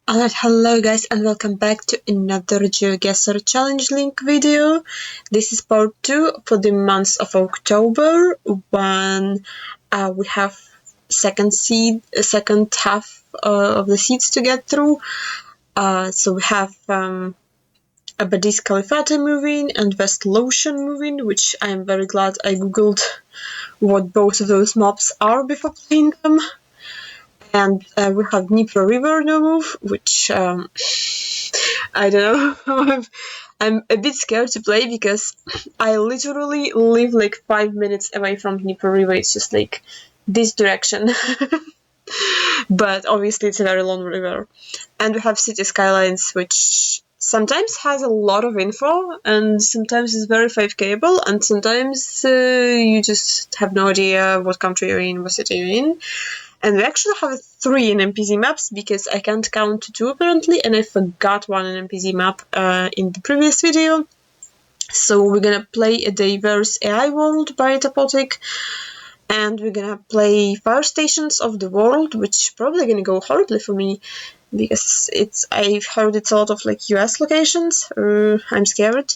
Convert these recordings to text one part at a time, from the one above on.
Alright, hello guys and welcome back to another Geoguessr Challenge League video. This is part 2 for the month of October when we have second half of the seeds to get through. So we have Abassid Caliphte moving and West Lothion moving, which I am very glad I googled what both of those mobs are before playing them. And we have Dnipro River no move, which I don't know. I'm a bit scared to play because I literally live like 5 minutes away from Dnipro River. It's just like this direction. But obviously it's a very long river. And we have City Skylines, which sometimes has a lot of info and sometimes is very 5Kable and sometimes you just have no idea what country you're in, what city you're in. And we actually have 3 NMPZ maps because I can't count 2 apparently, and I forgot 1 NMPZ map in the previous video. So we're gonna play a diverse AI world by Tapotic, and we're gonna play Fire Stations of the World, which is probably gonna go horribly for me because I've heard it's a lot of like US locations. I'm scared.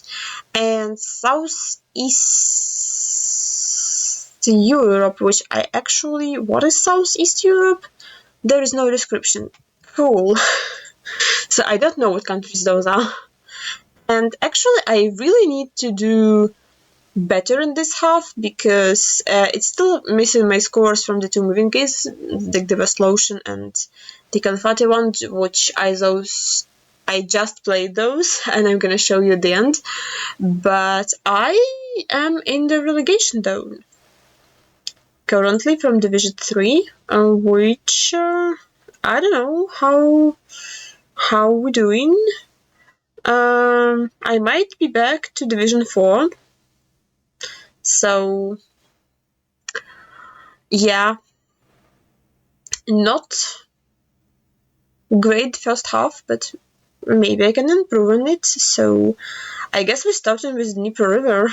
And Southeast Europe, which I actually... What is Southeast Europe? There is no description. Cool. So I don't know what countries those are. And actually I really need to do better in this half because it's still missing my scores from the 2 moving keys, the West Lothion and the Caliphte one, which I just played those and I'm gonna show you at the end. But I am in the relegation zone currently from Division 3, which I don't know how we're doing. I might be back to Division 4. So yeah, not great first half, but maybe I can improve on it. So I guess we're starting with Dnipro River.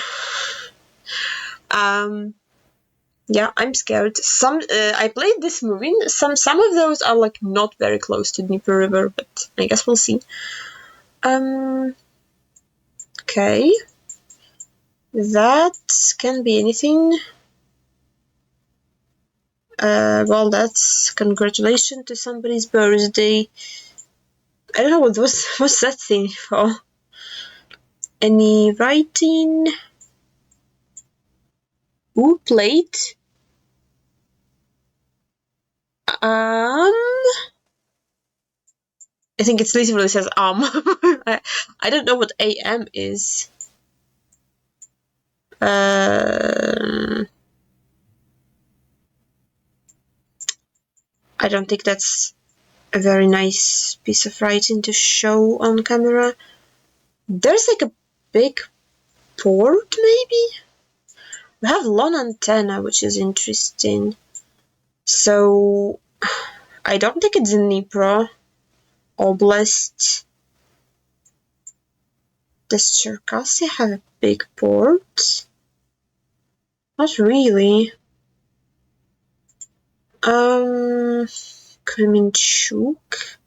Yeah, I'm scared. I played this movie. Some of those are like not very close to Dnipro River, but I guess we'll see. Okay. That can be anything. Well, that's congratulations to somebody's birthday. I don't know what's that thing for. Any writing? Who played? I think it literally says I don't know what AM is. I don't think that's a very nice piece of writing to show on camera. There's like a big port, maybe? We have long antenna, which is interesting. So I don't think it's in Dnipro Oblast. Does Cherkasy have a big port? Not really. Kremenchuk?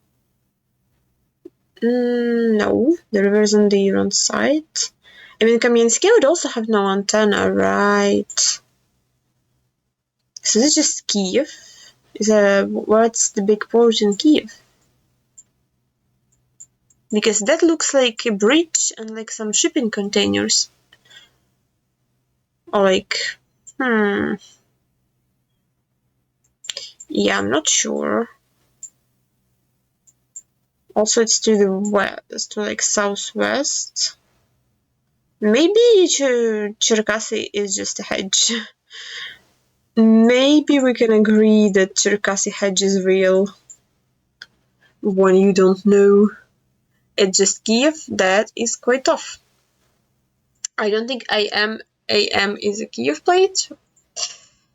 No, the river's on the Iran side. I mean, Kamiensky would also have no antenna, right? So this is just Kiev. What's the big port in Kiev? Because that looks like a bridge and like some shipping containers. Or like, yeah, I'm not sure. Also, it's to the west, to like southwest. Maybe Cherkasy is just a hedge. Maybe we can agree that Cherkasy hedge is real. When you don't know. It's just Kiev, that is quite tough. I don't think AM is a Kiev plate.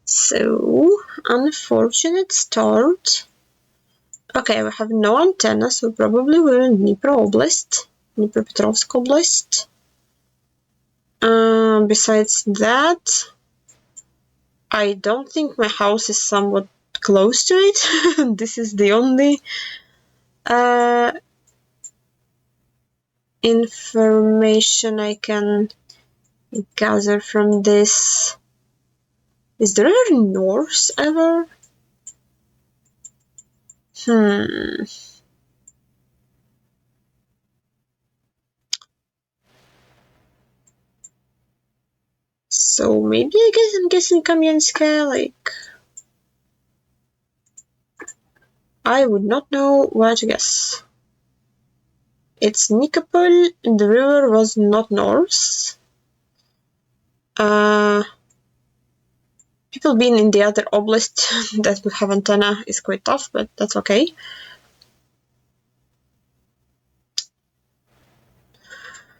So, unfortunate start. Okay, we have no antenna, so probably we're in Dnipro Oblast, Dnipropetrovsk Oblast. Besides that, I don't think my house is somewhat close to it. This is the only information I can gather from this. Is the river Norse ever? So maybe I'm guessing Kamyanska, like... I would not know where to guess. It's Nikopol, and the river was not Norse. People being in the other oblast that we have antenna is quite tough, but that's okay.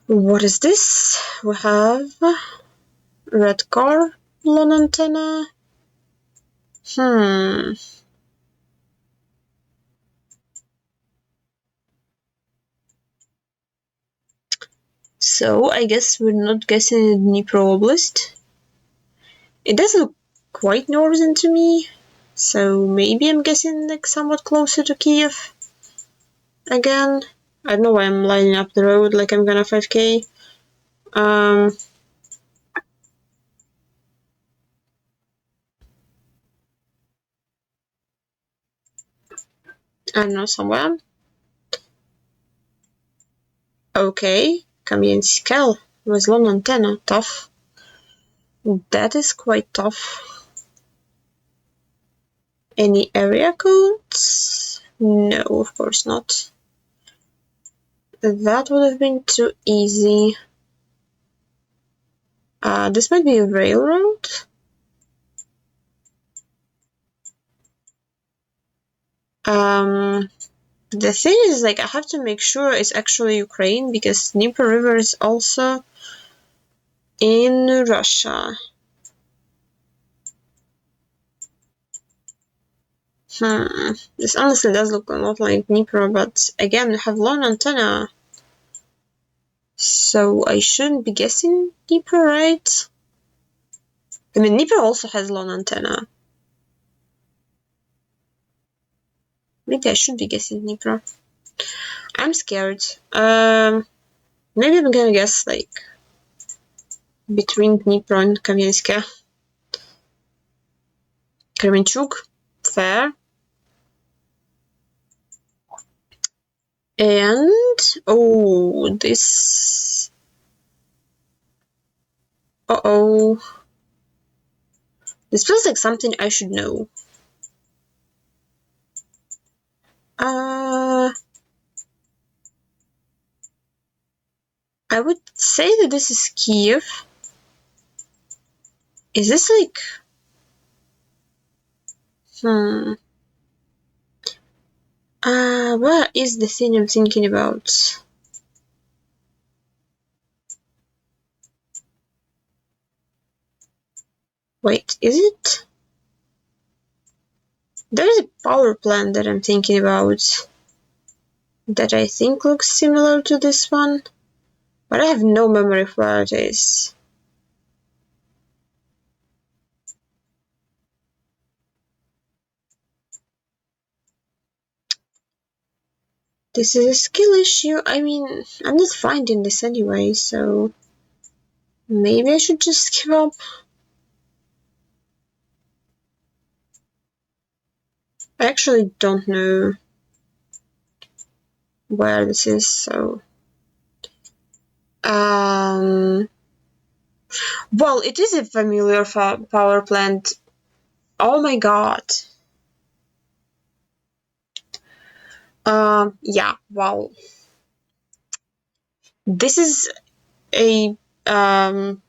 What is this? We have red car, long antenna. So I guess we're not guessing Dnipro Oblast. It does look quite northern to me, so maybe I'm guessing like somewhat closer to Kiev. Again, I don't know why I'm lining up the road like I'm gonna 5k. I don't know, somewhere. Okay, Kamyanskal with long antenna, tough. That is quite tough. Any area codes? No, of course not. That would have been too easy. This might be a railroad. The thing is, like, I have to make sure it's actually Ukraine because Dnipro River is also in Russia. This honestly does look a lot like Dnipro, but again, we have long antenna. So I shouldn't be guessing Dnipro, right? I mean, Dnipro also has long antenna. Maybe I should be guessing Dnipro. I'm scared. Maybe I'm gonna guess, like, between Dnipro and Kamyanska. Kremenchuk, fair. And, oh, this... Uh-oh. This feels like something I should know. I would say that this is Kiev. Is this like... What is the thing I'm thinking about? Wait, is it? There is a power plant that I'm thinking about that I think looks similar to this one, but I have no memory of where it is. This is a skill issue. I mean, I'm not finding this anyway, so maybe I should just give up. I actually don't know where this is, so... Well, it is a familiar power plant. Oh my god. Yeah, wow. This is a atom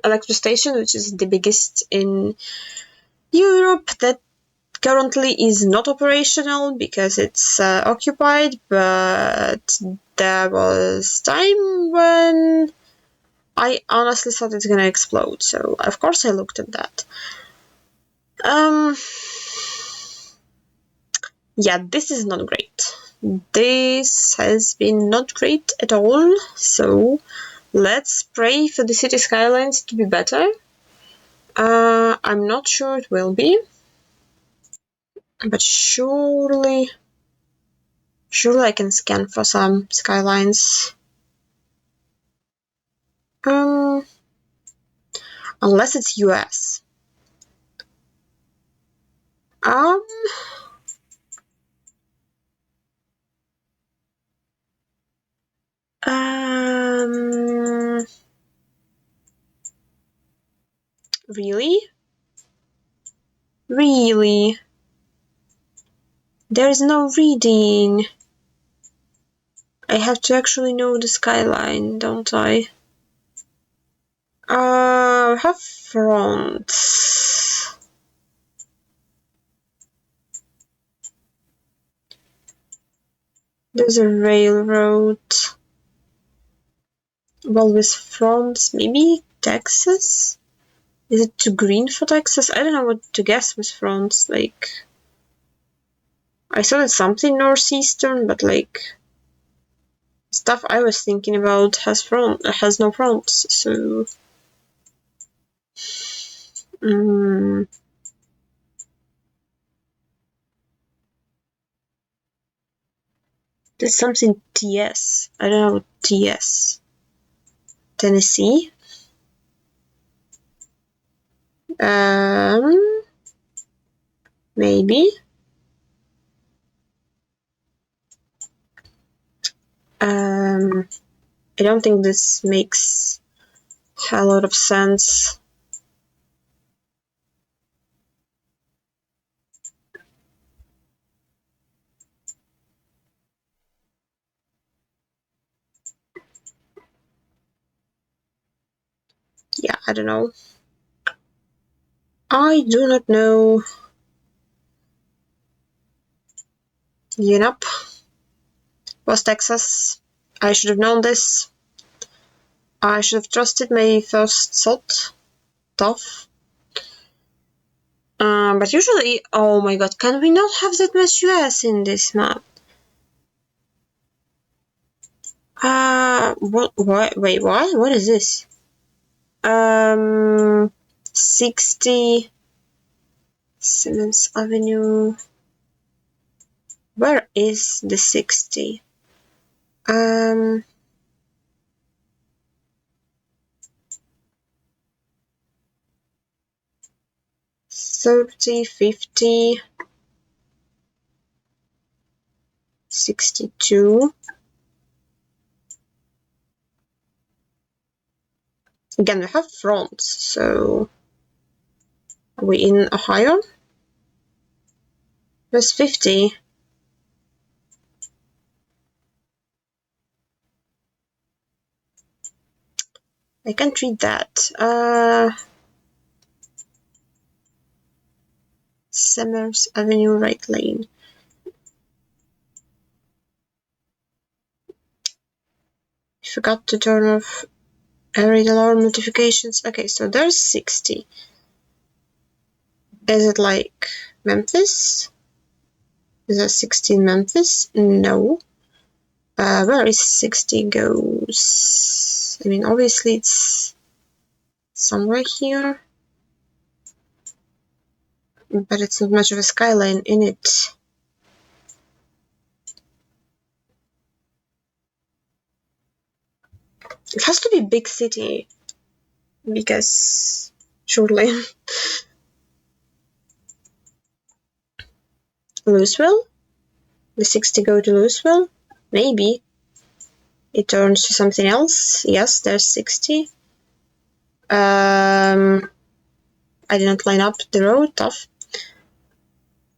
electric station, which is the biggest in Europe, that currently is not operational because it's occupied, but there was time when I honestly thought it's gonna explode, so of course I looked at that. Yeah, this is not great. This has been not great at all, so let's pray for the City Skylines to be better. I'm not sure it will be, but surely Surely I can scan for some skylines. Unless it's US. Really? Really? There's no reading. I have to actually know the skyline, don't I? Have fronts. There's a railroad. Well, with fronts, maybe Texas? Is it too green for Texas? I don't know what to guess with fronts. Like, I thought it's something northeastern, but like stuff I was thinking about has no fronts. So, there's something TS. I don't know what TS. Tennessee. Maybe. I don't think this makes a lot of sense. Yeah, I don't know. I do not know. Yep. Was Texas. I should have known this. I should have trusted my first thought. Tough. But usually, oh my god, can we not have that much US in this map? What, wait, what? What is this? 60 7th Avenue. Where is the 60? 30, 50, 62. Again, we have fronts, so are we in Ohio? There's 50. I can't read that. Summers Avenue, right lane. Forgot to turn off red alarm notifications. Okay, so there's 60. Is it like Memphis? Is there 60 in Memphis? No. Where is 60 goes? I mean, obviously it's somewhere here, but it's not much of a skyline in it. It has to be big city, because surely. Louisville? The 60 go to Louisville? Maybe. It turns to something else. Yes, there's 60. I didn't line up the road. Tough.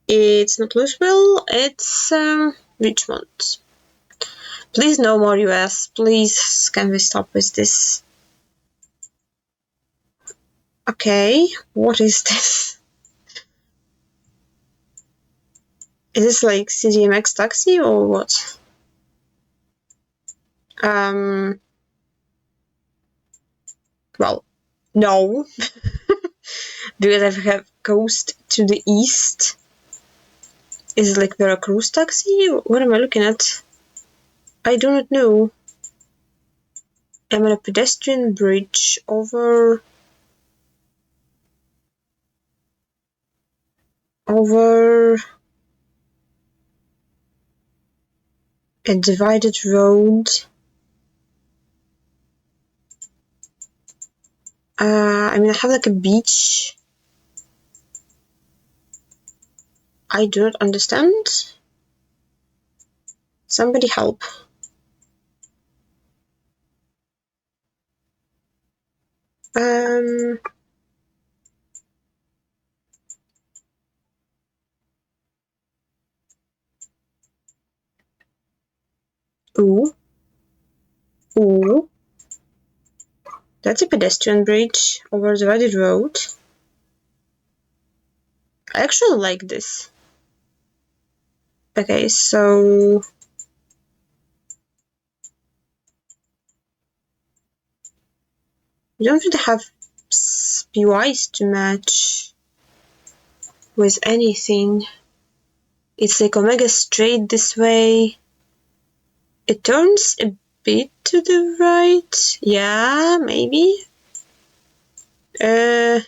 It's not Louisville. It's Richmond. Please no more US. Please, can we stop with this? Okay, what is this? Is this like CDMX taxi or what? Well, no. Because I have coast to the east. Is it like Veracruz taxi? What am I looking at? I do not know. I'm on a pedestrian bridge over A divided road. I mean, I have like a beach. I do not understand. Somebody help. Ooh. Ooh. That's a pedestrian bridge over a divided road. I actually like this. Okay, so we don't really have PYs to match with anything. It's like omega straight this way. It turns a bit to the right. Yeah, maybe. The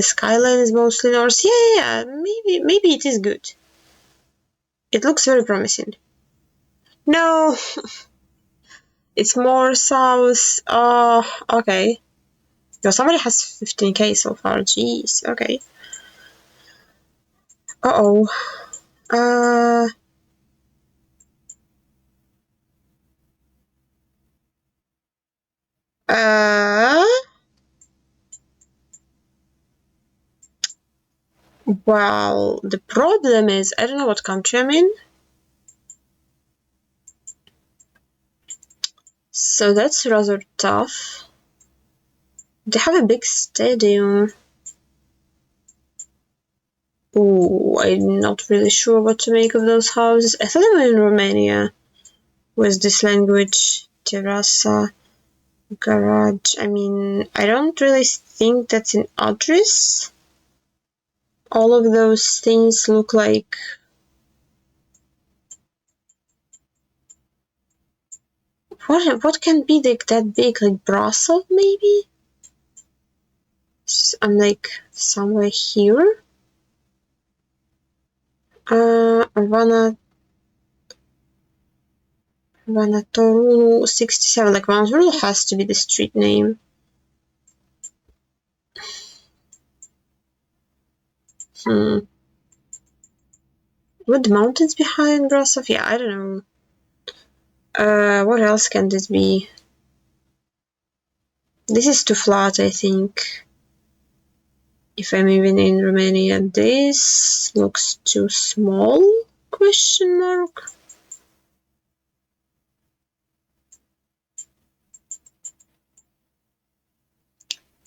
skyline is mostly north. Yeah, maybe it is good. It looks very promising. No, it's more south. Oh, okay. No, somebody has 15k so far. Jeez. Okay. Uh-oh. Well, the problem is I don't know what country I'm in. So that's rather tough. They have a big stadium. Ooh, I'm not really sure what to make of those houses. I thought they were in Romania with this language. Terasa, garage. I mean, I don't really think that's an address. All of those things look like... What can be like that big? Like Brussels, maybe? I'm like somewhere here. Vanatorulu 67. Like Vanatorulu has to be the street name. Would the mountains be high in Brussels? Yeah, I don't know. What else can this be? This is too flat, I think. If I'm even in Romania, this looks too small? Question mark.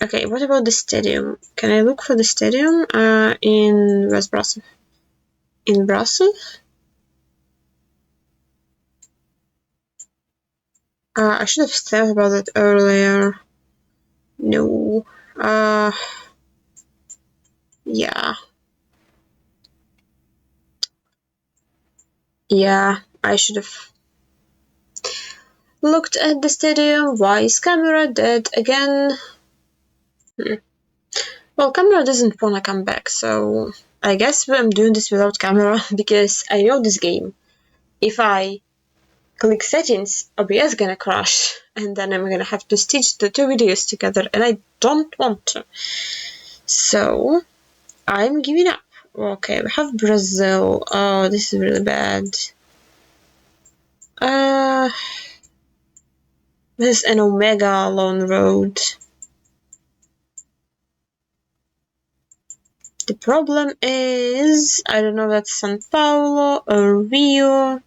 Okay, what about the stadium? Can I look for the stadium? In West Brussels. In Brussels? I should have thought about it earlier. No. Yeah. Yeah, I should have looked at the stadium. Why is camera dead again? Well, camera doesn't wanna come back, so I guess I'm doing this without camera because I know this game. If I click settings, OBS gonna crash, and then I'm gonna have to stitch the two videos together, and I don't want to. So I'm giving up. Okay, we have Brazil. Oh, this is really bad. This is an Omega Lone Road. The problem is, I don't know if that's São Paulo or Rio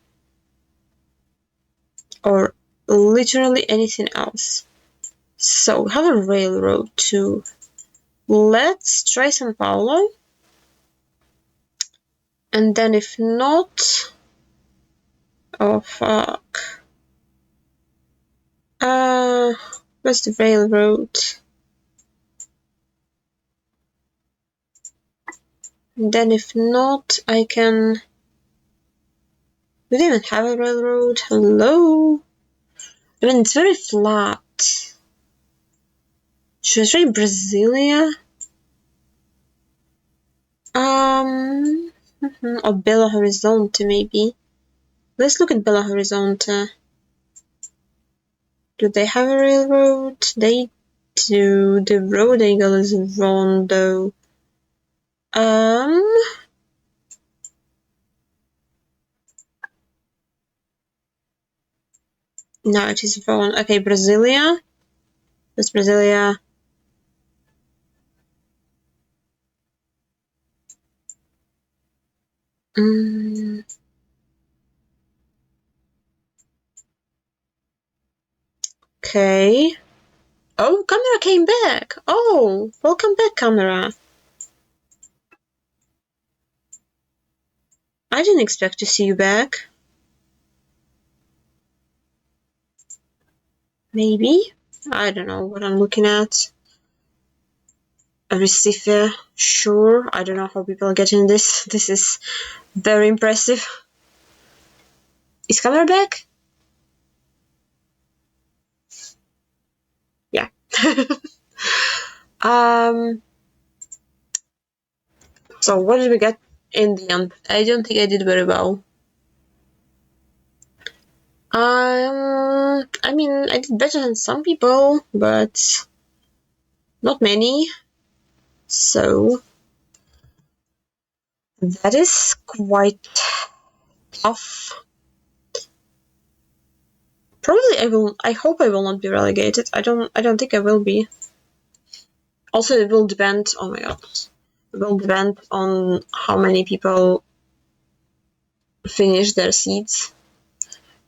or literally anything else. So we have a railroad too. Let's try São Paulo. And then if not... Oh fuck. Where's the railroad? And then if not, I can... We don't even have a railroad. Hello? I mean, it's very flat. Should I try Brasilia? Or Belo Horizonte, maybe. Let's look at Belo Horizonte. Do they have a railroad? They do. The road angle is wrong though. No, it is wrong. Okay, Brasilia. That's Brasilia. Okay. Oh, camera came back. Oh, welcome back, camera. I didn't expect to see you back. Maybe? I don't know what I'm looking at. A Recife, sure. I don't know how people are getting this. This is very impressive. Is camera back? Yeah. So what did we get in the end? I don't think I did very well. I mean, I did better than some people, but not many. So that is quite tough. Probably I hope I will not be relegated. I don't think I will be. Also, it will depend, oh my god. It will depend on how many people finish their seats.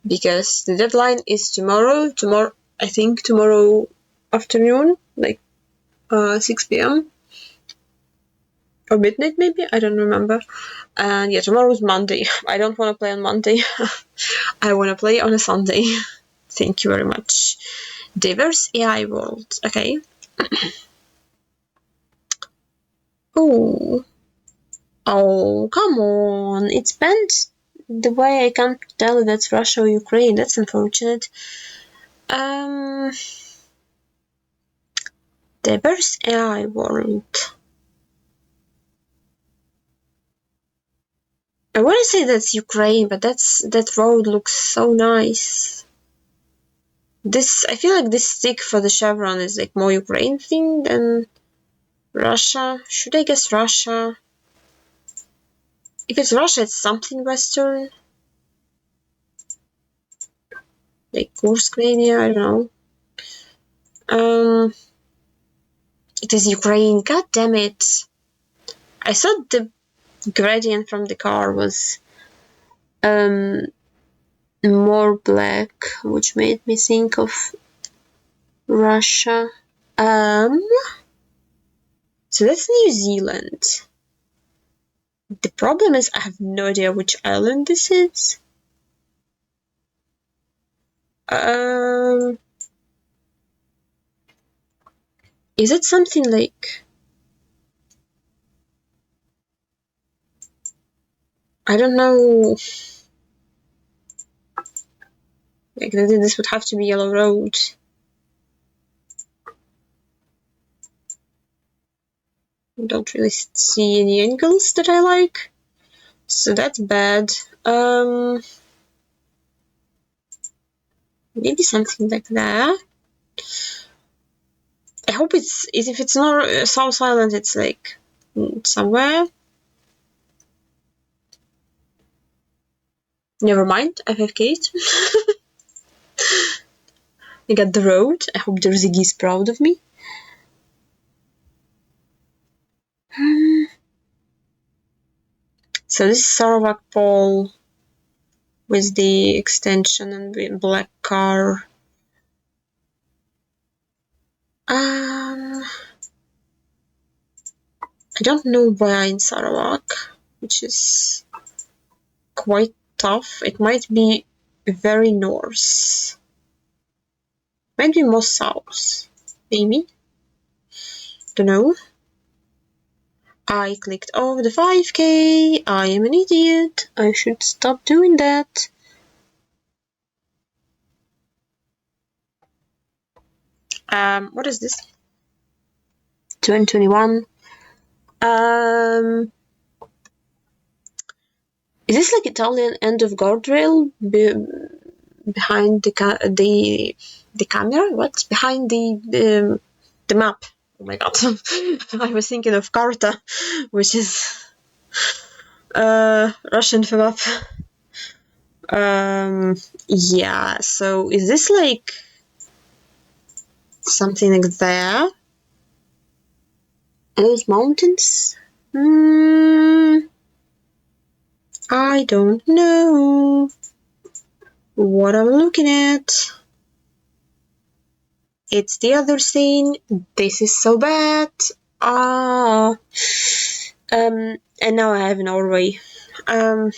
Because the deadline is tomorrow. I think tomorrow afternoon, like 6 p.m. or midnight maybe, I don't remember. And yeah, tomorrow's Monday. I don't want to play on Monday. I want to play on a Sunday. Thank you very much. Diverse AI world. Okay. Oh. Oh, come on. It's banned the way I can't tell if that's Russia or Ukraine. That's unfortunate. Diverse AI world. I want to say that's Ukraine, but that road looks so nice. I feel like this stick for the chevron is like more Ukraine thing than Russia. Should I guess Russia? If it's Russia, it's something Western. Like Kursk maybe, I don't know. It is Ukraine. God damn it. I thought the gradient from the car was more black, which made me think of Russia. So that's New Zealand. The problem is I have no idea which island this is. Is it something like, I don't know, like this would have to be Yellow Road. I don't really see any angles that I like, so that's bad. Maybe something like that. I hope if it's not South Island, it's like somewhere. Never mind, I have Kate. I got the road. I hope the Ziggy is proud of me. So this is Sarawak Pole with the extension and the black car. I don't know where in Sarawak, which is quite tough. It might be very north. Might be more south. Maybe. Don't know. I clicked off the 5k. I am an idiot. I should stop doing that. What is this? 2021. Is this like Italian end of guardrail behind the camera? What? Behind the map? Oh my god! I was thinking of Karta, which is Russian for map. Yeah. So is this like something like there? Are those mountains? I don't know what I'm looking at. It's the other scene. This is so bad. And now I have Norway. I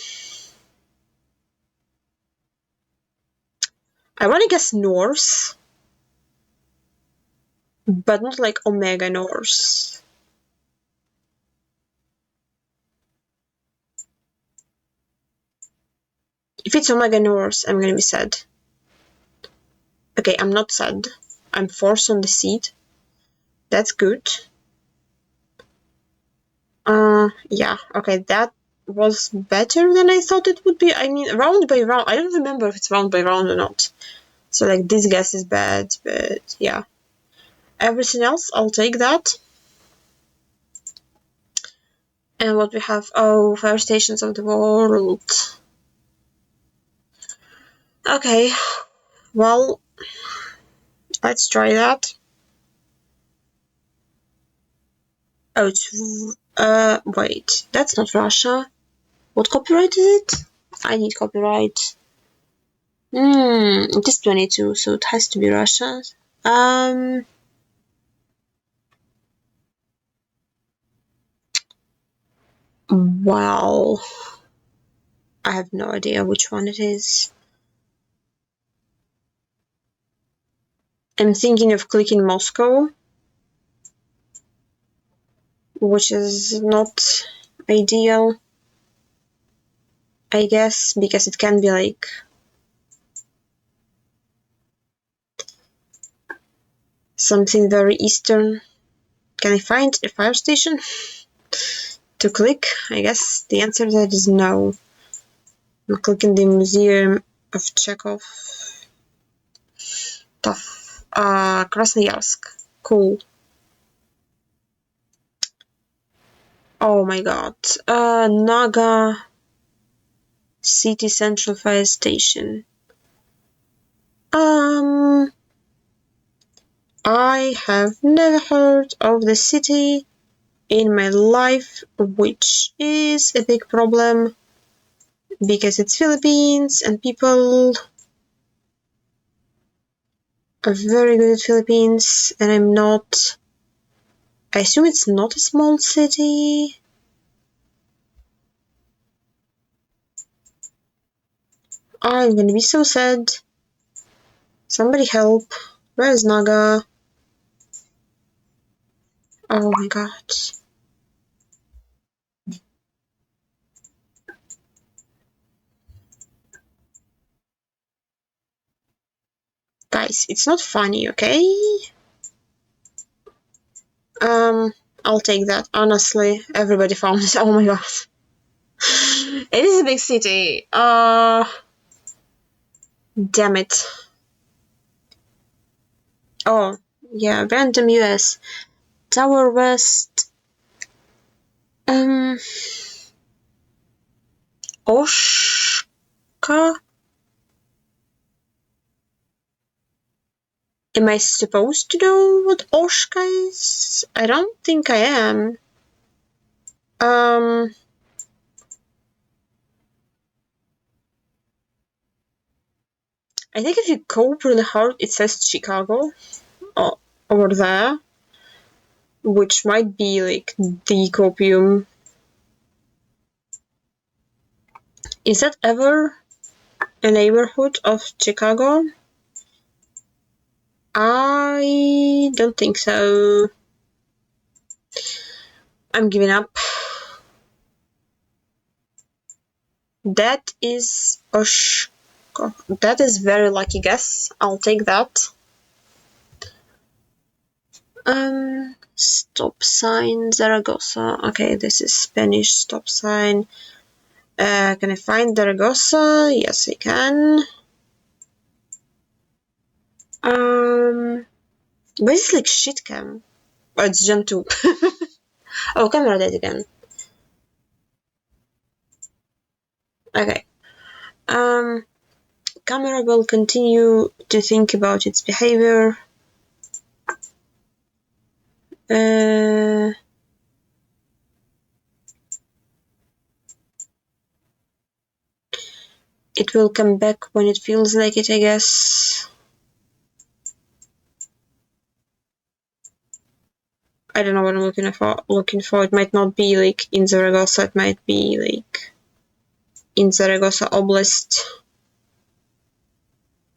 want to guess Norse, but not like Omega Norse. If it's Omega Norse, I'm gonna be sad. Okay, I'm not sad. I'm forced on the seat. That's good. Yeah, okay, that was better than I thought it would be. I mean, round by round. I don't remember if it's round by round or not. So, like, this guess is bad, but yeah. Everything else, I'll take that. And what we have, oh, fire stations of the world. Okay, well, let's try that. Oh, it's, wait, that's not Russia. What copyright is it? I need copyright. It is 22, so it has to be Russia. Wow. I have no idea which one it is. I'm thinking of clicking Moscow, which is not ideal, I guess, because it can be like something very eastern. Can I find a fire station to click? I guess the answer to that is no. I'm clicking the Museum of Chekhov. Tough. Krasnoyarsk. Cool. Oh my god. Naga City Central Fire Station. I have never heard of the city in my life, which is a big problem because it's Philippines and people are very good at Philippines, and I'm not. I assume it's not a small city. I'm gonna be so sad. Somebody help. Where is Naga? Oh my god. Guys, it's not funny, okay? I'll take that. Honestly, everybody found it. Oh my god. It is a big city. Damn it. Oh, yeah, random US. Tower West. Oshka? Am I supposed to know what Oshka is? I don't think I am. I think if you go really hard, it says Chicago over there, which might be like the copium. Is that ever a neighborhood of Chicago? I don't think so. I'm giving up. That is Oshka. That is very lucky guess. I'll take that. Stop sign Zaragoza. Okay, this is Spanish stop sign. Can I find Zaragoza? Yes, I can. Why is it like shit cam? Oh, it's Gen 2. Oh, camera dead again. Okay. Camera will continue to think about its behavior. It will come back when it feels like it, I guess. I don't know what I'm looking for. It might not be like in Zaragoza, it might be like in Zaragoza Oblast.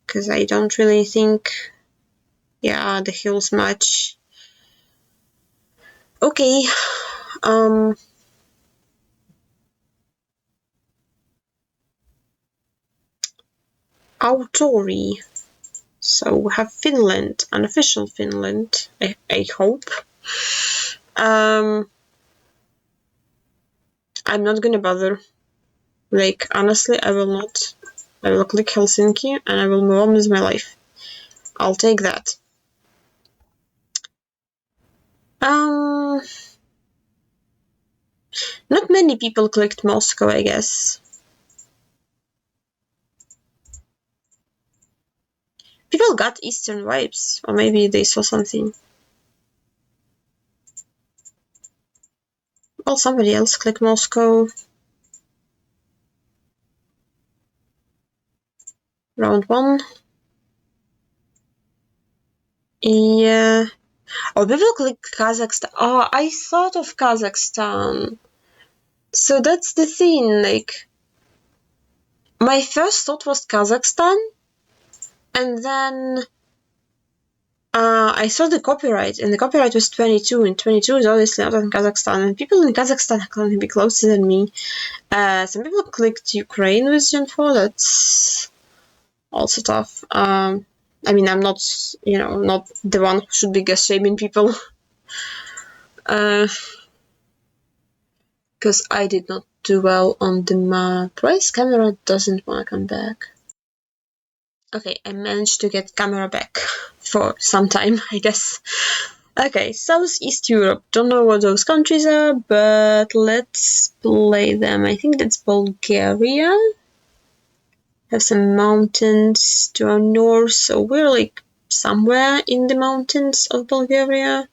Because I don't really think, yeah, the hills match. Okay, Autori. So we have Finland, unofficial Finland, I hope. I'm not gonna bother. Like, honestly, I will not. I will click Helsinki and I will move on with my life. I'll take that. Not many people clicked Moscow, I guess. People got Eastern vibes, or maybe they saw something. Well, somebody else clicked Moscow. Round 1. Yeah. Oh, people click Kazakhstan. Oh, I thought of Kazakhstan. So that's the thing, like, my first thought was Kazakhstan, and then I saw the copyright, and the copyright was 22, and 22 is obviously not in Kazakhstan, and people in Kazakhstan are going to be closer than me. Some people clicked Ukraine with Gen 4, that's also tough. I mean, I'm not, not the one who should be guess shaming people. Because I did not do well on the map. Why is camera doesn't want to come back? Okay, I managed to get camera back for some time, I guess. Okay, Southeast Europe. Don't know what those countries are, but let's play them. I think that's Bulgaria. Have some mountains to our north, so we're like somewhere in the mountains of Bulgaria.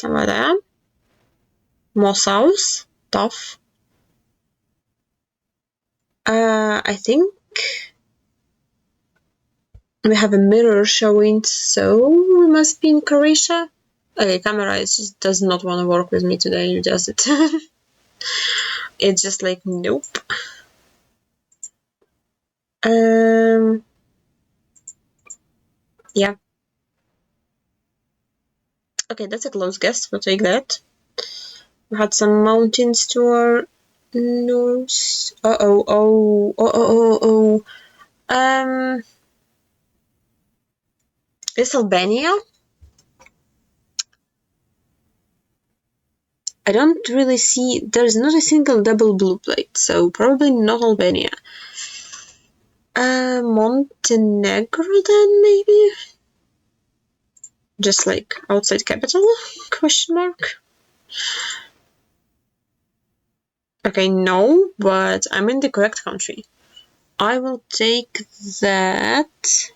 Somewhere there. More south. Tough. I think we have a mirror showing, so we must be in Croatia. Okay, camera just does not want to work with me today, does it? It's just like, nope. Yeah. Okay, that's a close guess. We'll take that. We had some mountains to our north. Is Albania? I don't really see. There's not a single double blue plate, so probably not Albania. Montenegro then, maybe? Just like outside capital? Question mark. Okay, no, but I'm in the correct country. I will take that.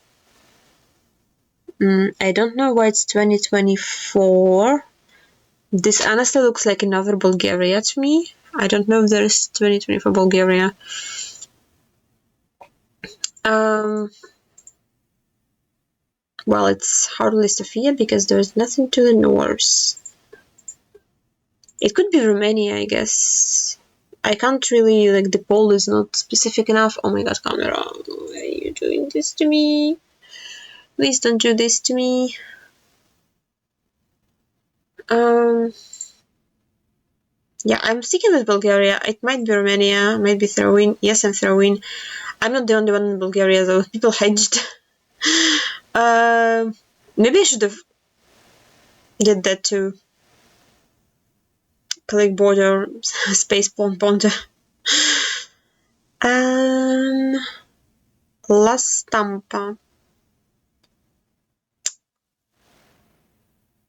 I don't know why it's 2024. This honestly looks like another Bulgaria to me. I don't know if there is 2024 Bulgaria. Well, it's hardly Sofia because there's nothing to the north. It could be Romania, I guess. I can't really, like, the poll is not specific enough. Oh my god, camera, why are you doing this to me? Please don't do this to me. Yeah, I'm sticking with Bulgaria. It might be Romania, might be throwing. Yes, I'm throwing. I'm not the only one in Bulgaria, though. People hedged. Maybe I should have did that too. click border, space pointer. La Stampa.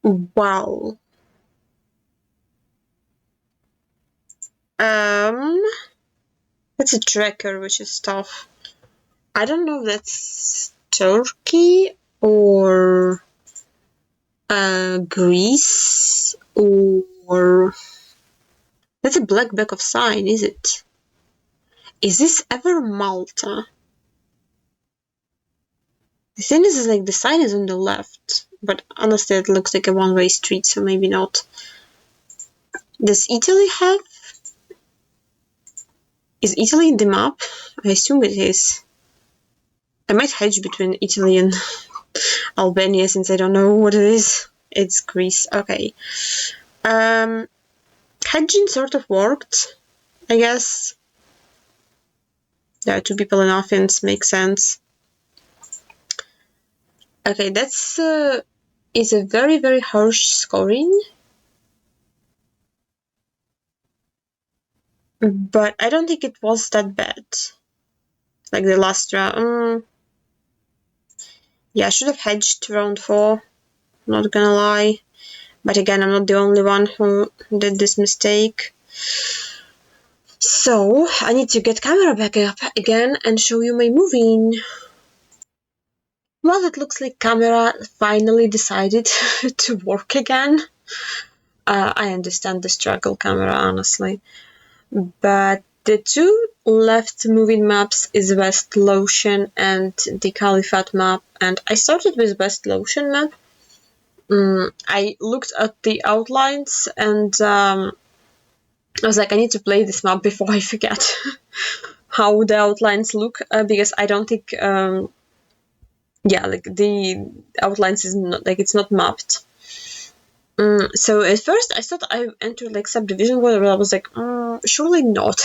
Wow. That's a tracker, which is tough. I don't know if that's Turkey or Greece or that's a black back of sign, is it? Is this ever Malta? The thing is like the sign is on the left, but honestly it looks like a one-way street, so maybe not. Does Italy have? Is Italy in the map? I assume it is. I might hedge between Italy and Albania since I don't know what it is. It's Greece. Okay. Hedging sort of worked, I guess. There are two people in Athens, makes sense. Okay, that's is a very, very harsh scoring. But I don't think it was that bad. Like the last round. Yeah, I should have hedged round 4. Not gonna lie. But again, I'm not the only one who did this mistake. So, I need to get camera back up again and show you my moving. Well, it looks like camera finally decided to work again. I understand the struggle, camera, honestly. But the two left moving maps is West Lothian and the Caliphate map. And I started with West Lothian map. I looked at the outlines and I was like, I need to play this map before I forget how the outlines look, because I don't think, like the outlines is not, like, it's not mapped. So at first I thought I entered like subdivision border, but I was like, surely not.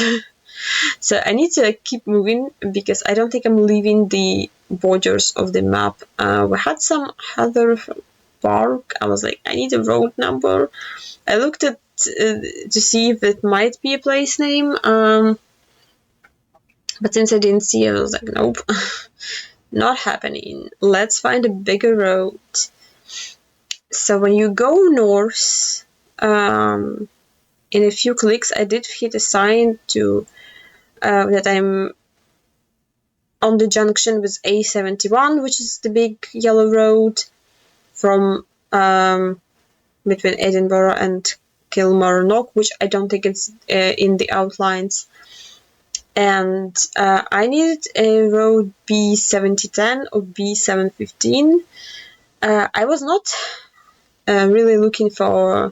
So I need to keep moving because I don't think I'm leaving the borders of the map. We had some other park. I was like, I need a road number. I looked at to see if it might be a place name. But since I didn't see it, I was like, nope, not happening. Let's find a bigger road. So when you go north, in a few clicks, I did hit a sign to that I'm on the junction with A71, which is the big yellow road from between Edinburgh and Kilmarnock, which I don't think it's in the outlines. And I needed a road B7010 or B715. I was not really looking for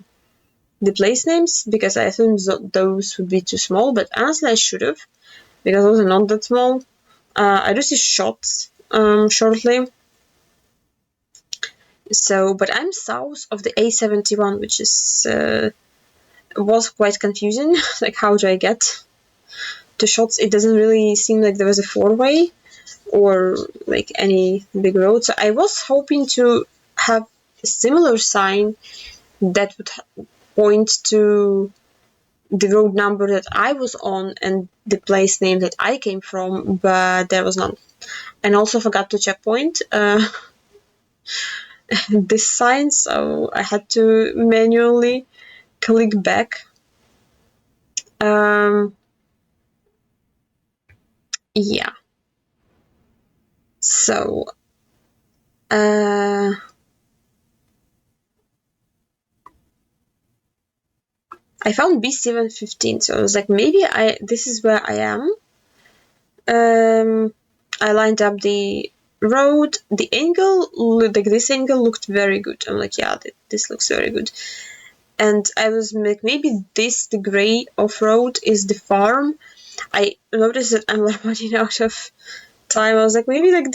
the place names because I assumed those would be too small, but honestly I should have, because those are not that small. I do see shots shortly. So, but I'm south of the A71, which is was quite confusing. Like, how do I get to shots? It doesn't really seem like there was a 4-way or like any big road. So I was hoping to have a similar sign that would point to the road number that I was on and the place name that I came from, but there was none. And also forgot to checkpoint this sign, so I had to manually click back. Yeah. So I found B715, so I was like, maybe this is where I am. I lined up the road. The angle, like this angle looked very good. I'm like, yeah, this looks very good. And I was like, maybe the gray off-road is the farm. I noticed that I'm like running out of time. I was like, maybe like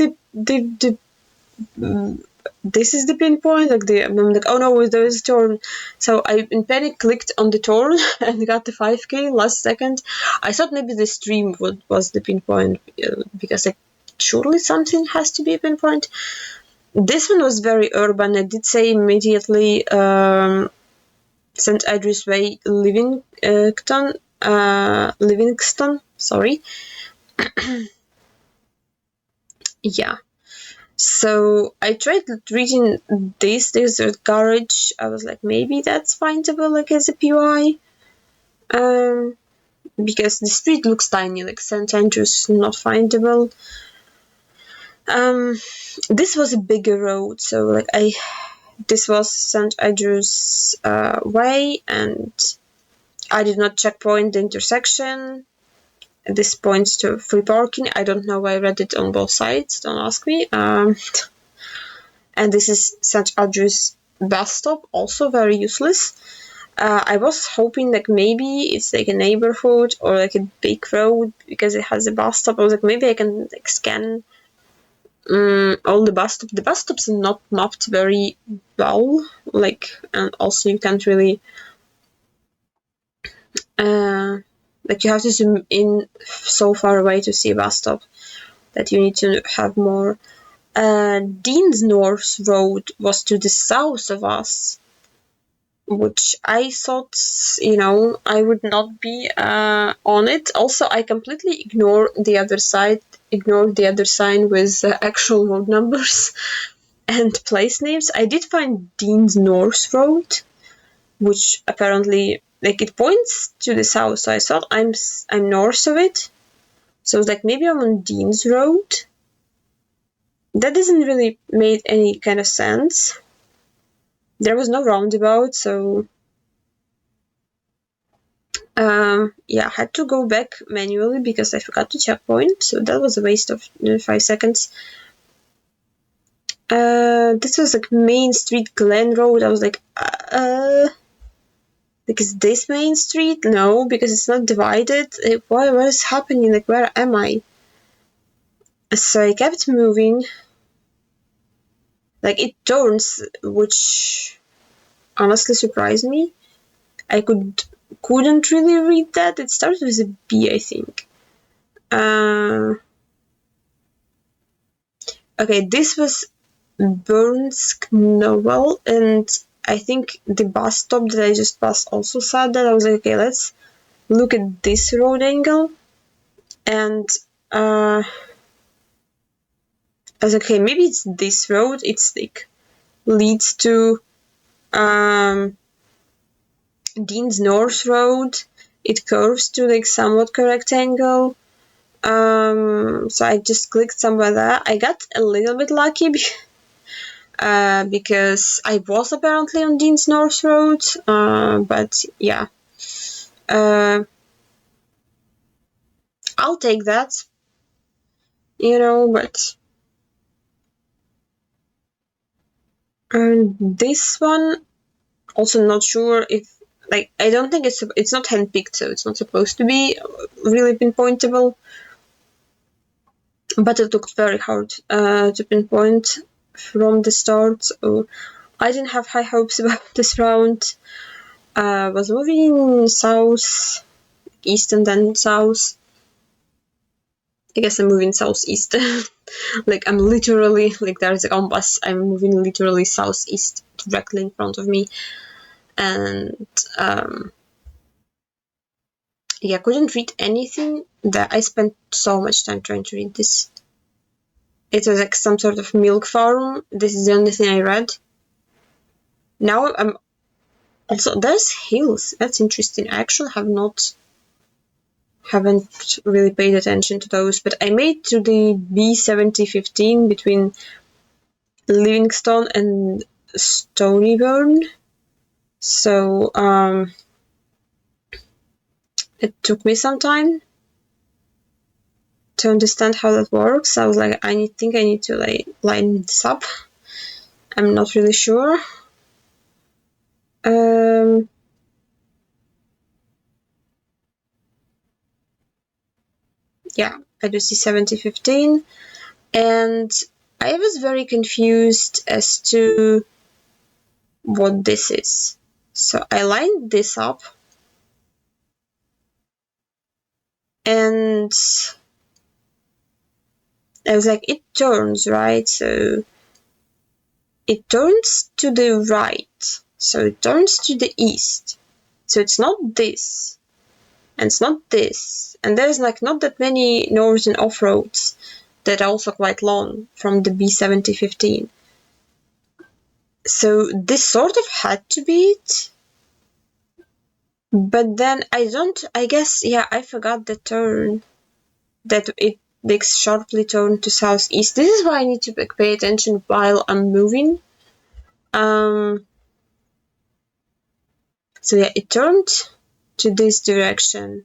this is the pinpoint. Like I'm like, oh no, there is a turn. So I in panic clicked on the turn and got the 5K last second. I thought maybe the stream was the pinpoint because like surely something has to be a pinpoint. This one was very urban. I did say immediately St. Andrews Way, Livingston, sorry. Yeah. So I tried reading this desert garage. I was like, maybe that's findable, like as a PY. Because the street looks tiny, like St. Andrews not findable. This was a bigger road, so like this was St. Andrews Way, and I did not checkpoint the intersection. This points to free parking. I don't know why I read it on both sides, don't ask me. And this is St. Andrews bus stop, also very useless. I was hoping like maybe it's like a neighborhood or like a big road because it has a bus stop. I was like, maybe I can like scan all the bus stops. The bus stops are not mapped very well, like, and also you can't really like you have to zoom in so far away to see a bus stop that you need to have more. Dean's North Road was to the south of us, which I thought, I would not be on it. Also, I completely ignored the other sign with actual road numbers and place names. I did find Dean's North Road, which apparently, like, it points to the south, so I thought I'm north of it. So I was like, maybe I'm on Dean's Road. That doesn't really make any kind of sense. There was no roundabout, so yeah, I had to go back manually because I forgot to checkpoint, so that was a waste of 5 seconds. This was like Main Street, Glen Road. I was like, is this Main Street? No, because it's not divided. What is happening? Like, where am I? So I kept moving. Like, it turns, which honestly surprised me. I couldn't really read that. It starts with a B, I think. Okay, this was Burns Knoll, and I think the bus stop that I just passed also said that. I was like, okay, let's look at this road angle, and I was like, okay, maybe it's this road. It's like leads to Dean's North Road. It curves to like somewhat correct angle. So I just clicked somewhere there. I got a little bit lucky because I was apparently on Dean's North Road, but yeah. I'll take that, but this one, also not sure if, like, I don't think it's not handpicked, so it's not supposed to be really pinpointable, but it looked very hard to pinpoint from the start, so I didn't have high hopes about this round. Was moving south, east, and then south. I guess I'm moving southeast. Like, I'm literally, like, there's a compass. I'm moving literally southeast directly in front of me. And, yeah, couldn't read anything. That I spent so much time trying to read this. It was like some sort of milk farm. This is the only thing I read. Now I'm also, there's hills. That's interesting. I actually haven't really paid attention to those, but I made to the B7015 between Livingston and Stonyburn. So it took me some time to understand how that works. I was like, I think I need to like line this up. I'm not really sure. Yeah, I do see 7015, and I was very confused as to what this is. So I lined this up, and I was like, it turns, right? So it turns to the right. so it turns to the east. So it's not this, and it's not this, and there's like not that many northern off-roads that are also quite long from the B7015. So this sort of had to be it. But then I guess, yeah, I forgot the turn, that it makes sharply turn to southeast. This is why I need to pay attention while I'm moving. So yeah, it turned to this direction.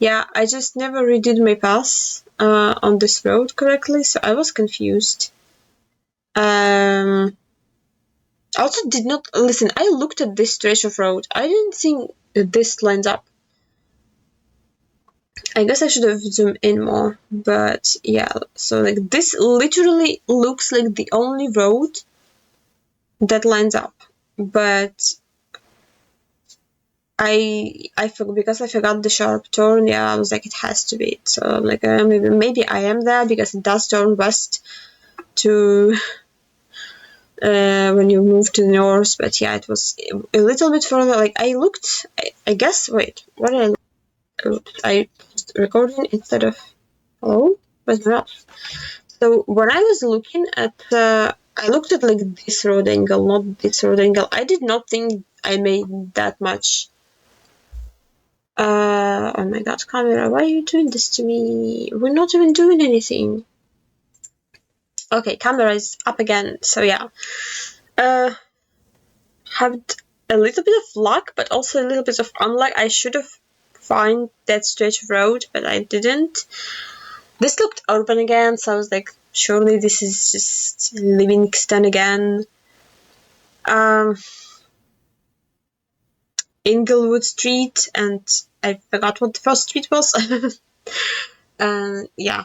Yeah, I just never redid my pass on this road correctly, so I was confused. Also did not listen. I looked at this stretch of road. I didn't think that this lines up. I guess I should have zoomed in more, but yeah. So like this literally looks like the only road that lines up, but because I forgot the sharp turn. Yeah, I was like, it has to be it. So like maybe I am there because it does turn west to when you move to the north. But yeah, it was a little bit further. Like I looked. I guess. Wait, what did I look? I recording instead of hello. Where's my mouse? So when I was looking at, I looked at like this road angle, not this road angle. I did not think I made that much. Oh my god, camera, why are you doing this to me? We're not even doing anything. Okay, camera is up again, so yeah. Had a little bit of luck, but also a little bit of unluck. I should have found that stretch of road, but I didn't. This looked urban again, so I was like, surely this is just Livingston again. Inglewood Street, and I forgot what the first street was. Yeah.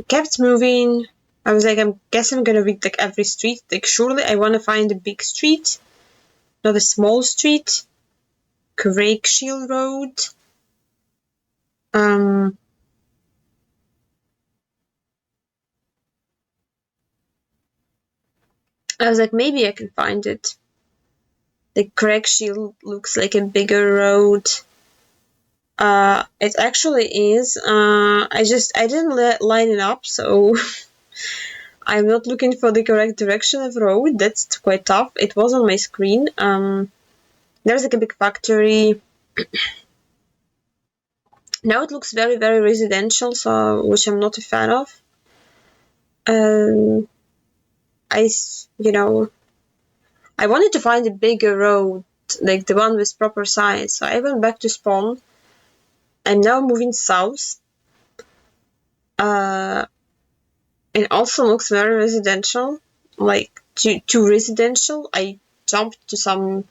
Kept moving. I was like, I guess I'm gonna read like every street. Like, surely I want to find a big street, not a small street. Craigshill Road. I was like, maybe I can find it. The Craigshill looks like a bigger road. It actually is. I didn't line it up, so I'm not looking for the correct direction of road. That's quite tough. It was on my screen. There's like a big factory. Now it looks very, very residential, so which I'm not a fan of. I wanted to find a bigger road, like the one with proper signs. So I went back to spawn. I'm now moving south. It also looks very residential, like too residential. I jumped to some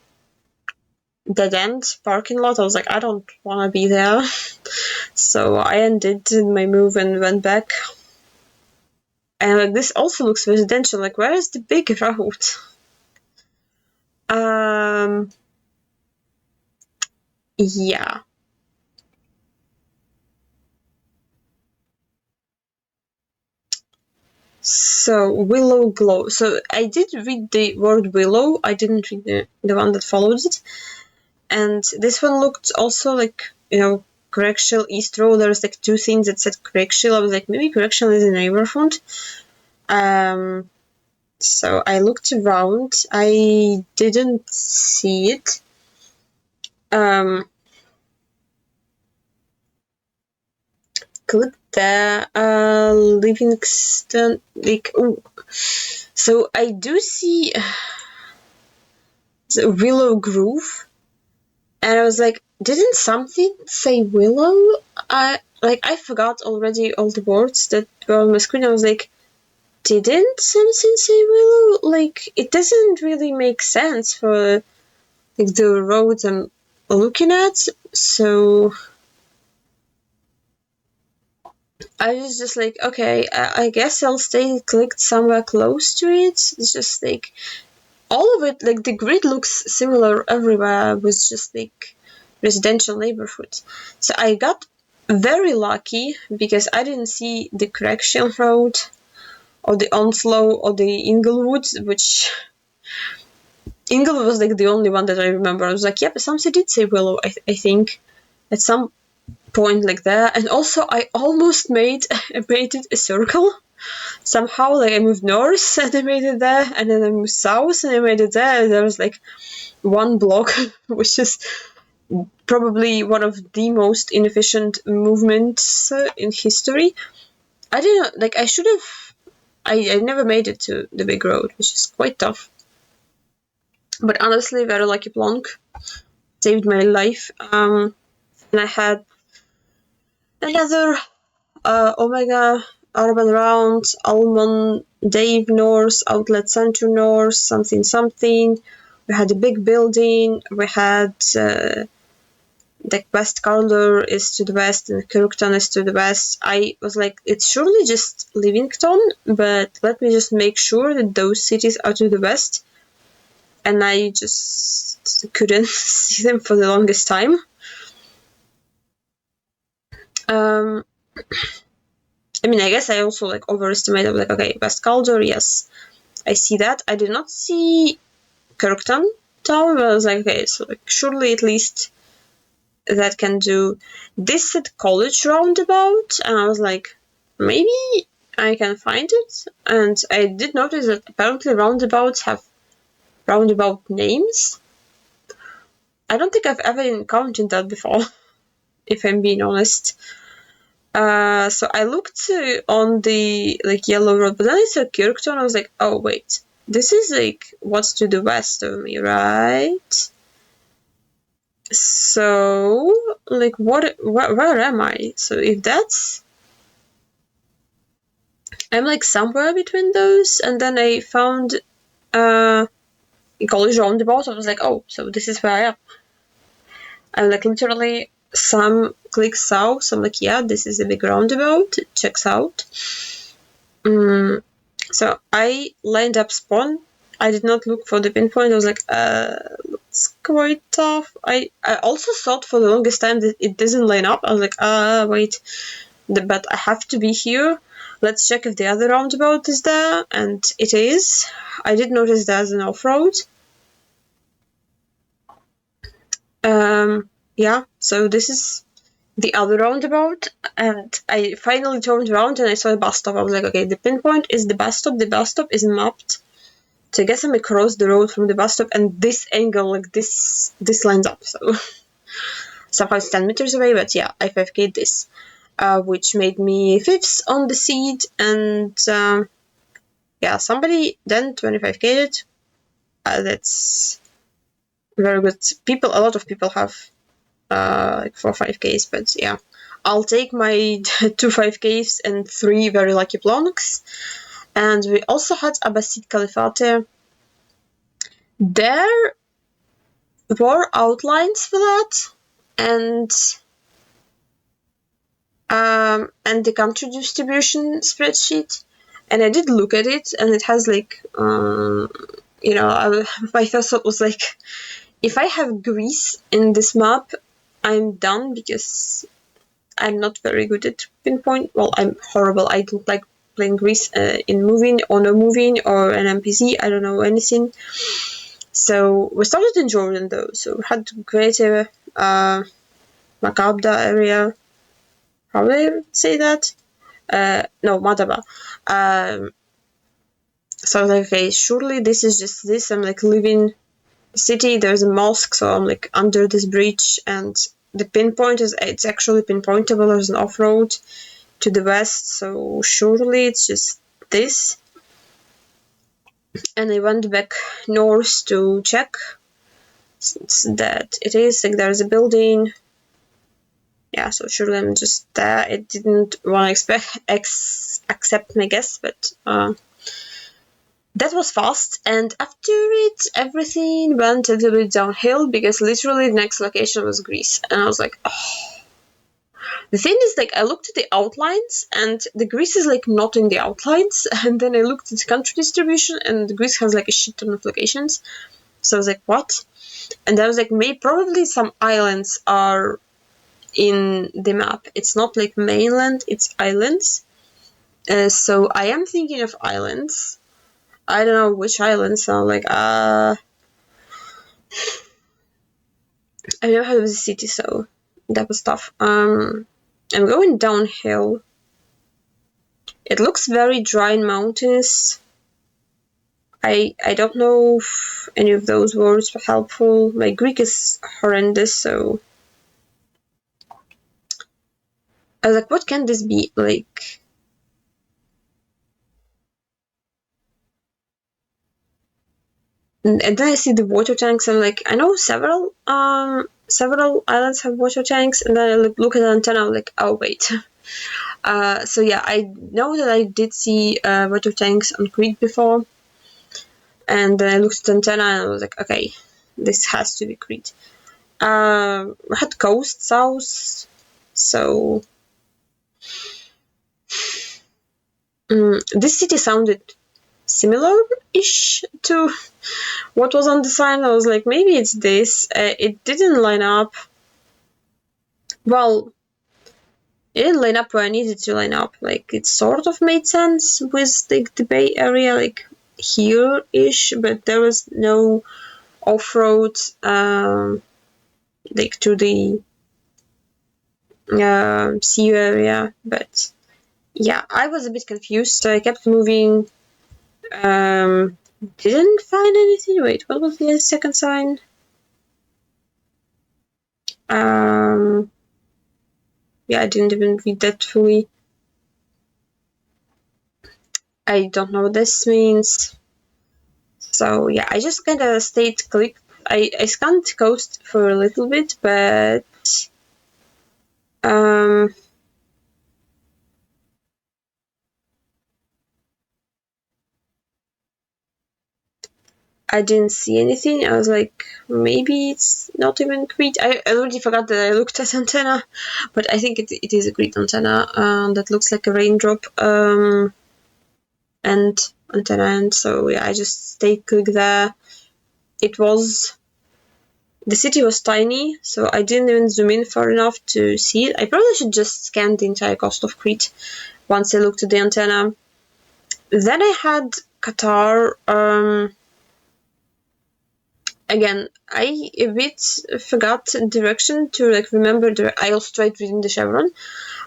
dead end parking lot. I was like, I don't want to be there. So I ended my move and went back. And like this also looks residential. Like, where is the big road? Yeah. So Willow Glow. So I did read the word Willow. I didn't read the one that followed it. And this one looked also like, Craigshill East Road. There's like two things that said Craigshill. I was like, maybe Craigshill is a neighborhood. So I looked around. I didn't see it. Click there. Livingston. Like, ooh. So I do see the Willow Grove. And I was like, didn't something say Willow? I forgot already all the words that were on my screen. I was like, didn't something say Willow? Like, it doesn't really make sense for like the roads I'm looking at. So I was just like, okay, I guess I'll stay clicked somewhere close to it. It's just like all of it, like the grid looks similar everywhere with just like residential neighborhoods. So I got very lucky because I didn't see the Craigshill Road or the Onslow or the Inglewood, which Inglewood was like the only one that I remember. I was like, yep, some did say Willow, I think, at some point like that. And also I almost made it a circle. Somehow, like, I moved north and I made it there, and then I moved south and I made it there, and there was like one block, which is probably one of the most inefficient movements in history. I didn't know, like, I should have, I never made it to the big road, which is quite tough. But honestly, very lucky plonk. Saved my life. And I had another Omega Urban Round, Almond, Dave North, Outlet Centre North, something. We had a big building. We had the West Calder is to the west and Kirkton is to the west. I was like, it's surely just Livington, but let me just make sure that those cities are to the west. And I just couldn't see them for the longest time. I mean, I guess I also like overestimated, like, okay, West Calder, yes, I see that. I did not see Kirkton Town, but I was like, okay, so like surely at least that can do. This at College Roundabout, and I was like, maybe I can find it. And I did notice that apparently roundabouts have roundabout names. I don't think I've ever encountered that before, if I'm being honest. So I looked on the like yellow road, but then I saw Kirkton. I was like, oh wait, this is like what's to the west of me, right? So like where am I? So if that's, I'm like somewhere between those, and then I found College Roundabout. I was like, oh, so this is where I am. And like literally some clicks south, so I'm like, yeah, this is a big roundabout, it checks out. So I lined up spawn. I did not look for the pinpoint. I was like, it's quite tough. I also thought for the longest time that it doesn't line up. I was like, wait, but I have to be here. Let's check if the other roundabout is there, and it is. I did notice there's an off-road. Yeah, so this is the other roundabout, and I finally turned around and I saw a bus stop. I was like, okay, the pinpoint is the bus stop. The bus stop is mapped. So I guess I'm across the road from the bus stop, and this angle, like this lines up. So somehow it's 10 meters away, but yeah, I 5k'd this, which made me 5th on the seed, and yeah, somebody then 25k'd it. That's very good. A lot of people have like 4 5Ks, but yeah, I'll take my 2 5Ks and 3 very lucky plonks. And we also had Abassid Caliphte. There were outlines for that, and the country distribution spreadsheet, and I did look at it, and it has like my first thought was like, if I have Greece in this map, I'm done, because I'm not very good at pinpoint. Well, I'm horrible. I don't like playing Greece in moving or no moving or NMPZ. I don't know anything. So we started in Jordan though. So we had Greater Makabda area. How would I say that? No, Madaba. So I was like, okay, surely this is just this. I'm like living city, there's a mosque, so I'm like under this bridge, and the pinpoint is, it's actually pinpointable. There's an off-road to the west, so surely it's just this. And I went back north to check that it is like there's a building. Yeah, so surely I'm just there. It didn't want to accept my guess, but that was fast, and after it, everything went a little bit downhill, because literally the next location was Greece, and I was like, oh. The thing is, like, I looked at the outlines, and the Greece is, like, not in the outlines, and then I looked at the country distribution, and Greece has, like, a shit ton of locations, so I was like, what? And I was like, probably some islands are in the map. It's not, like, mainland, it's islands. So I am thinking of islands. I don't know which islands. So like, I never heard of the city, so that was tough. I'm going downhill. It looks very dry and mountainous. I don't know if any of those words were helpful. My Greek is horrendous, so I was like, what can this be? Like, and then I see the water tanks. I'm like, I know several islands have water tanks, and then I look at the antenna. I'm like, oh wait. So yeah, I know that I did see water tanks on Crete before, and then I looked at the antenna and I was like, okay, this has to be Crete. I had coast south, so this city sounded similar-ish to what was on the sign. I was like, maybe it's this. It didn't line up. Well, it didn't line up where I needed to line up. Like, it sort of made sense with like the Bay Area, like here-ish, but there was no off-road, like to the sea area. But yeah, I was a bit confused, so I kept moving. Didn't find anything. Wait, what was the second sign? Yeah, I didn't even read that fully. I don't know what this means. So yeah, I just kind of stayed clicked. I scanned coast for a little bit, but I didn't see anything. I was like, maybe it's not even Crete. I already forgot that I looked at antenna, but I think it is a Crete antenna that looks like a raindrop and antenna. And so yeah, I just stayed clicked there. The city was tiny, so I didn't even zoom in far enough to see it. I probably should just scan the entire coast of Crete once I looked at the antenna. Then I had Qatar. Again, I a bit forgot direction to like remember. I also tried reading the chevron.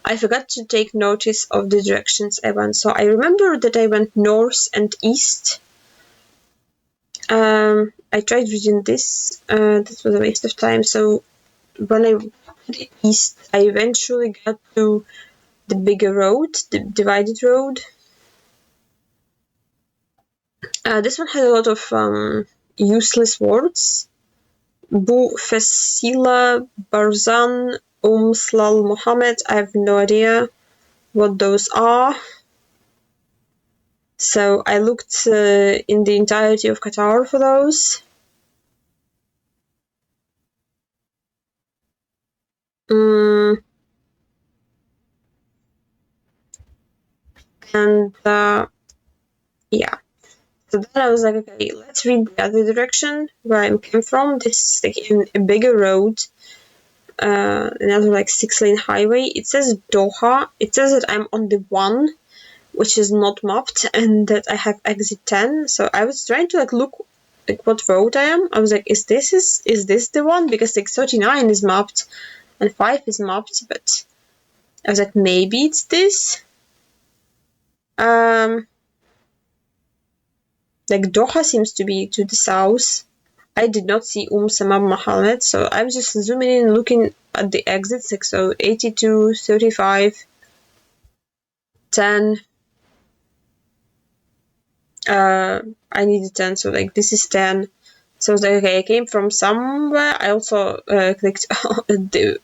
I forgot to take notice of the directions I went. So I remember that I went north and east. I tried reading this. That was a waste of time. So when I went east, I eventually got to the bigger road, the divided road. This one had a lot of useless words. Bu Fesila Barzan Slal Mohammed. I have no idea what those are. So I looked in the entirety of Qatar for those. And yeah. So then I was like, okay, let's read the other direction where I came from. This is like a bigger road, another like 6-lane highway. It says Doha. It says that I'm on the 1, which is not mapped, and that I have exit 10. So I was trying to like look like what road I am. I was like, is this the one? Because like 39 is mapped and 5 is mapped, but I was like, maybe it's this. Like Doha seems to be to the south. I did not see Samam Mohammed, so I'm just zooming in, looking at the exits. Like, so 82, 35, 10. I needed 10, so like this is 10. So I was like, okay, I came from somewhere. I also clicked on the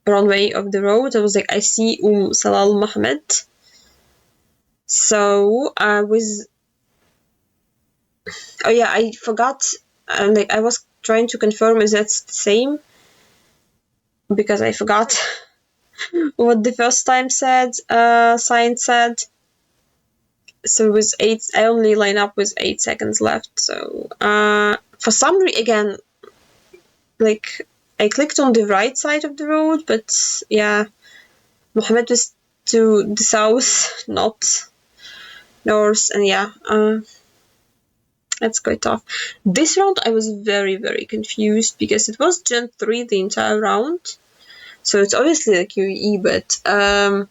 runway of the road. I was like, I see Salal Mohammed. So I forgot. Like I was trying to confirm if that's the same because I forgot what the first time sign said. So it was 8. I only line up with 8 seconds left. So for some reason, again, like I clicked on the right side of the road, but yeah, Mohammed was to the south, not north, and yeah, that's quite tough. This round I was very, very confused because it was Gen 3 the entire round, so it's obviously like UE, but I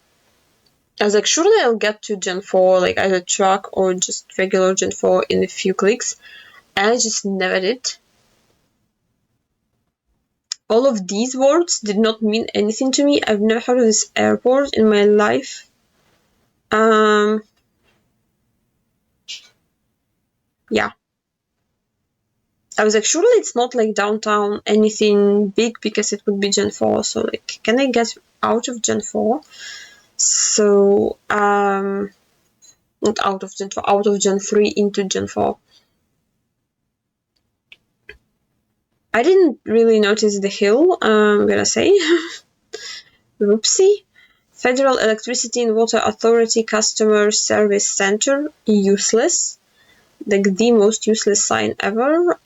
was like, surely I'll get to Gen 4, like either truck or just regular Gen 4 in a few clicks, and I just never did. All of these words did not mean anything to me. I've never heard of this airport in my life. Yeah. I was like, surely it's not like downtown anything big because it would be Gen 4. So like, can I get out of Gen 4? So, not out of Gen 4, out of Gen 3 into Gen 4. I didn't really notice the hill, I'm gonna say. Whoopsie. Federal Electricity and Water Authority Customer Service Center, useless. Like the most useless sign ever.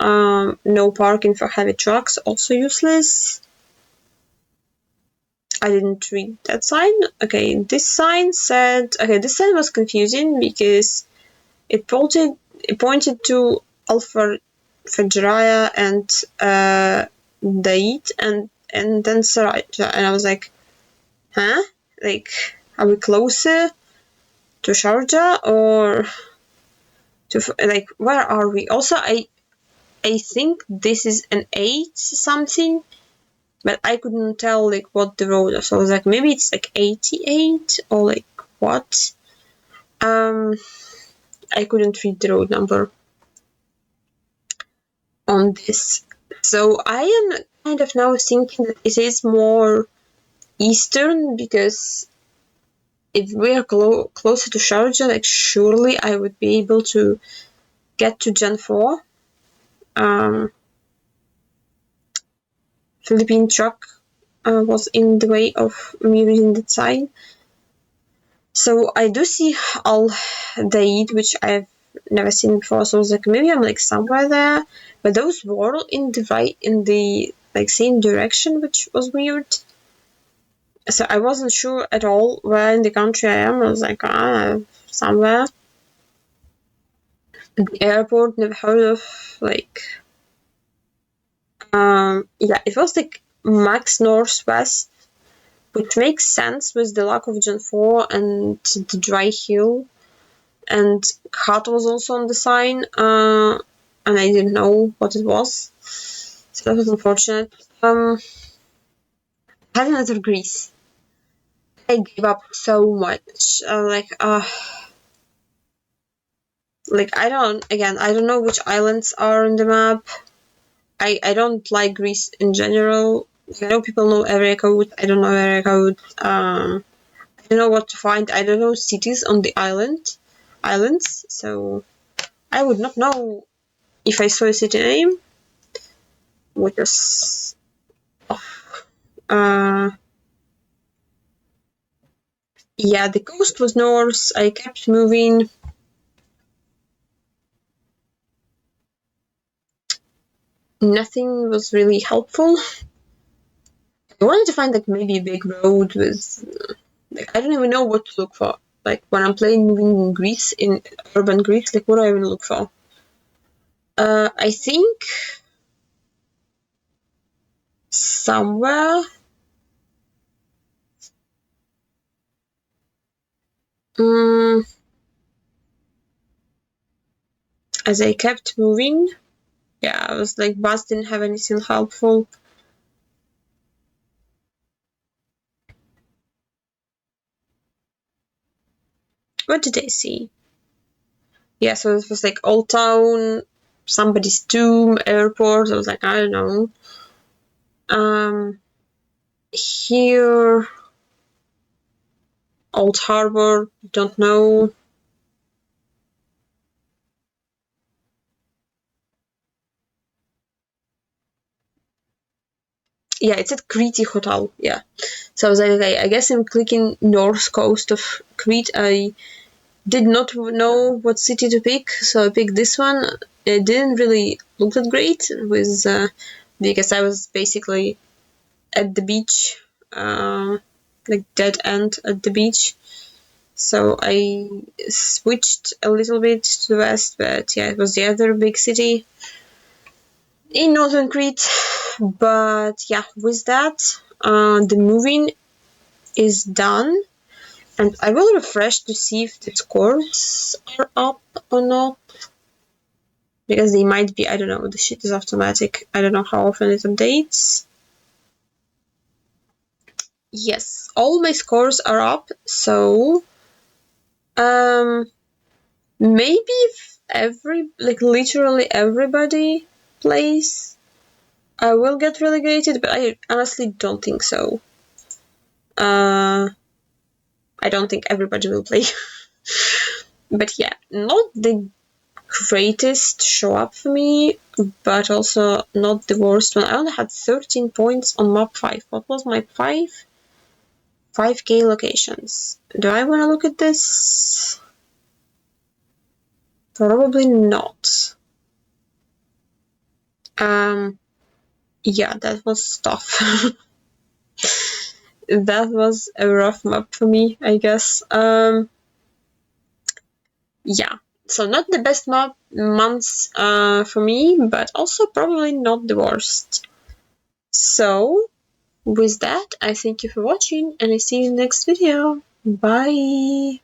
No parking for heavy trucks, also useless. I didn't read that sign. Okay, this sign said... Okay, this sign was confusing because it pointed to Alpha Fajraya and Dait and then Saraja. And I was like, huh? Like, are we closer to Sharjah or to, like, where are we? Also, I think this is an 8 something, but I couldn't tell like what the road was. So I was like, maybe it's like 88 or like what? I couldn't read the road number on this. So I am kind of now thinking that it is more eastern because if we are closer to Sharjah, like surely I would be able to get to Gen 4. Philippine truck was in the way of me reading the sign. So I do see Al Daid, which I've never seen before. So I was like, maybe I'm like somewhere there. But those were in the like same direction, which was weird. So I wasn't sure at all where in the country I am. I was like, somewhere. The airport, never heard of. Like, yeah, it was like max northwest, which makes sense with the lack of Gen 4 and the dry hill. And Khat was also on the sign, and I didn't know what it was. So that was unfortunate. I had another Greece. I gave up so much. Like I don't know which islands are on the map. I don't like Greece in general. I know people know area code. I don't know area code. I don't know what to find. I don't know cities on the islands. So I would not know if I saw a city name, which was yeah, the coast was north. I kept moving. Nothing was really helpful. I wanted to find like maybe a big road with like I don't even know what to look for. Like when I'm playing moving in Greece, in urban Greece, like what do I even look for? I think somewhere as I kept moving, yeah, I was like bus didn't have anything helpful. What did I see? Yeah, so it was like Old Town, somebody's tomb, airport. I was like, I don't know. Here, Old Harbor, don't know. Yeah, it's at Crete Hotel. Yeah. So I was like, okay, I guess I'm clicking north coast of Crete. I did not know what city to pick, so I picked this one. It didn't really look that great with because I was basically at the beach, like dead end at the beach. So I switched a little bit to the west, but yeah, it was the other big city in northern Crete. But yeah, with that, the moving is done, and I will refresh to see if the scores are up or not, because they might be. I don't know, the shit is automatic. I don't know how often it updates. Yes, all my scores are up, so maybe if literally everybody plays, I will get relegated, but I honestly don't think so. I don't think everybody will play. But yeah, not the greatest show up for me, but also not the worst one. I only had 13 points on map 5. What was my 5? 5k locations. Do I want to look at this? Probably not. Yeah, that was tough. That was a rough map for me, I guess. Yeah, so not the best months for me, but also probably not the worst. So, with that, I thank you for watching, and I see you in the next video. Bye!